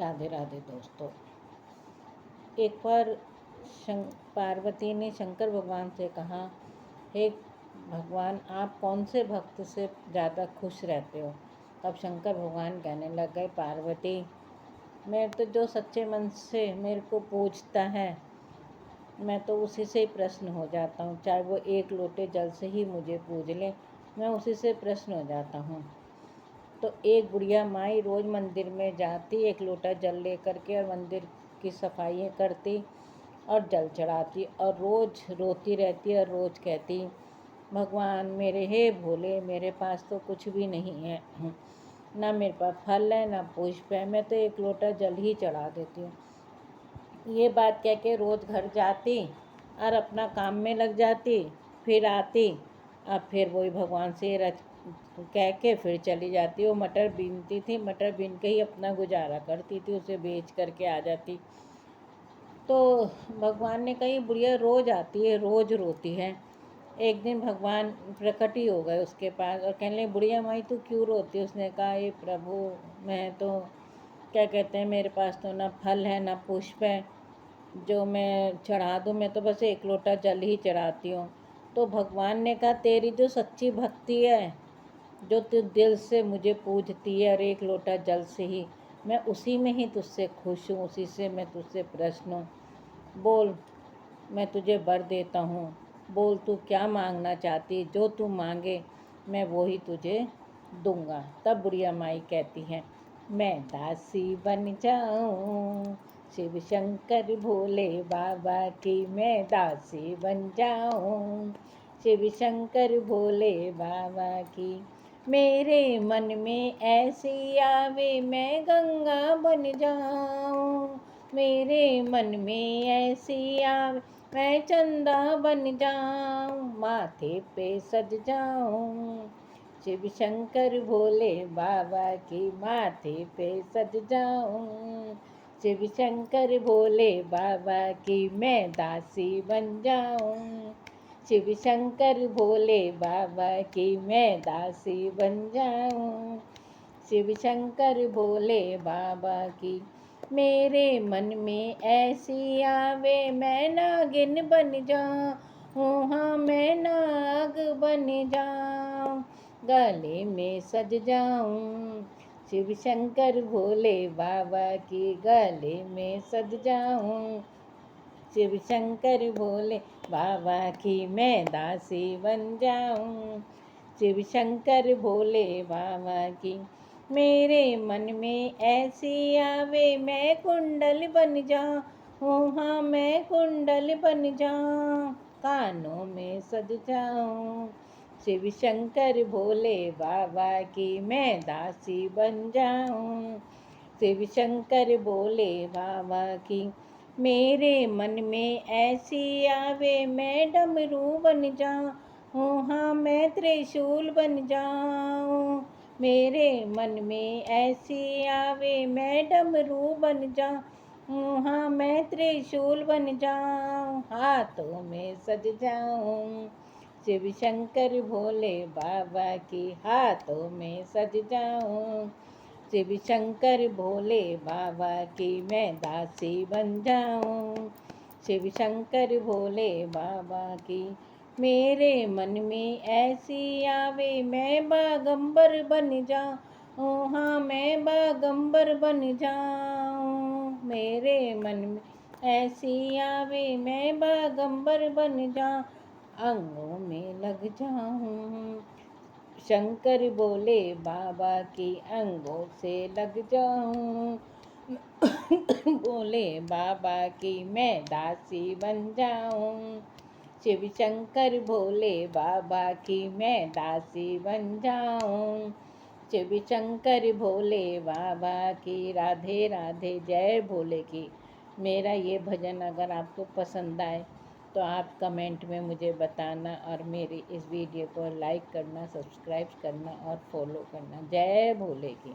राधे राधे दोस्तों। एक बार पार्वती ने शंकर भगवान से कहा, हे भगवान, आप कौन से भक्त से ज़्यादा खुश रहते हो? तब शंकर भगवान कहने लग गए, पार्वती, मैं तो जो सच्चे मन से मेरे को पूछता है, मैं तो उसी से ही प्रश्न हो जाता हूँ। चाहे वो एक लोटे जल से ही मुझे पूज ले, मैं उसी से प्रश्न हो जाता हूँ। तो एक बुढ़िया माई रोज़ मंदिर में जाती, एक लोटा जल लेकर के, और मंदिर की सफाई करती और जल चढ़ाती, और रोज़ रोती रहती और रोज़ कहती, भगवान मेरे, हे भोले, मेरे पास तो कुछ भी नहीं है, ना मेरे पास फल है ना पुष्प है, मैं तो एक लोटा जल ही चढ़ा देती हूँ। ये बात कह के रोज़ घर जाती और अपना काम में लग जाती, फिर आती और फिर वही भगवान से कह के फिर चली जाती। वो मटर बीनती थी, मटर बीन के ही अपना गुजारा करती थी, उसे बेच करके आ जाती। तो भगवान ने कही, बुढ़िया रोज़ आती है, रोज़ रोती है। एक दिन भगवान प्रकट ही हो गए उसके पास और कहने लगे, बुढ़िया माई तू क्यों रोती है? उसने कहा, ये प्रभु, मैं तो क्या कहते हैं, मेरे पास तो ना फल है ना पुष्प है, जो मैं चढ़ा दूँ, मैं तो बस एक लोटा जल ही चढ़ाती हूँ। तो भगवान ने कहा, तेरी जो सच्ची भक्ति है, जो तू दिल से मुझे पूजती है और एक लोटा जल से ही, मैं उसी में ही तुझसे खुश हूँ, उसी से मैं तुझसे प्रसन्न हूँ। बोल, मैं तुझे वर देता हूँ, बोल तू क्या मांगना चाहती, जो तू मांगे मैं वो ही तुझे दूंगा। तब बुढ़िया माई कहती हैं, मैं दासी बन जाऊँ शिव शंकर भोले बाबा की, मैं दासी बन जाऊँ शिव शंकर भोले बाबा की। मेरे मन में ऐसी आवे, मैं गंगा बन जाऊँ, मेरे मन में ऐसी आवे, मैं चंदा बन जाऊँ, माथे पे सज जाऊँ शिव शंकर भोले बाबा की, माथे पे सज जाऊँ शिव शंकर भोले बाबा की, मैं दासी बन जाऊँ शिव शंकर भोले बाबा की, मैं दासी बन जाऊँ शिव शंकर भोले बाबा की। मेरे मन में ऐसी आवे, मैं नागिन बन जाऊँ, हाँ मैं नाग बन जाऊँ, गले में सज जाऊँ शिव शंकर भोले बाबा की, गले में सज जाऊँ शिव शंकर भोले बाबा की, मैं दासी बन जाऊँ शिव शंकर भोले बाबा की। मेरे मन में ऐसी आवे, मैं कुंडल बन जाऊँ, हाँ मैं कुंडल बन जाऊँ, कानों में सज जाऊँ शिव शंकर भोले बाबा की, मैं दासी बन जाऊँ शिव शंकर भोले बाबा की। मेरे मन में ऐसी आवे, मैं डमरू बन जाऊँ, हाँ मैं त्रिशूल बन जाऊँ, मेरे मन में ऐसी आवे, मैं डमरू बन जाऊँ, हाँ मैं त्रिशूल बन जाऊँ, हाथों में सज जाऊँ शिव शंकर भोले बाबा की, हाथों में सज जाऊँ शिव शंकर भोले बाबा की, मैं दासी बन जाऊँ शिव शंकर भोले बाबा की। मेरे मन में ऐसी आवे, मैं बागंबर बन जाऊँ, हाँ मैं बागंबर बन जाऊँ, मेरे मन में ऐसी आवे, मैं बागंबर बन जाऊँ, अंगों में लग जाऊँ शंकर बोले बाबा की, अंगों से लग जाऊँ बोले बाबा की, मैं दासी बन जाऊँ शिव शंकर भोले बाबा की, मैं दासी बन जाऊँ शिव शंकर भोले बाबा की। राधे राधे, जय भोले की। मेरा ये भजन अगर आपको पसंद आए तो आप कमेंट में मुझे बताना, और मेरी इस वीडियो को लाइक करना, सब्सक्राइब करना और फॉलो करना। जय भोले की।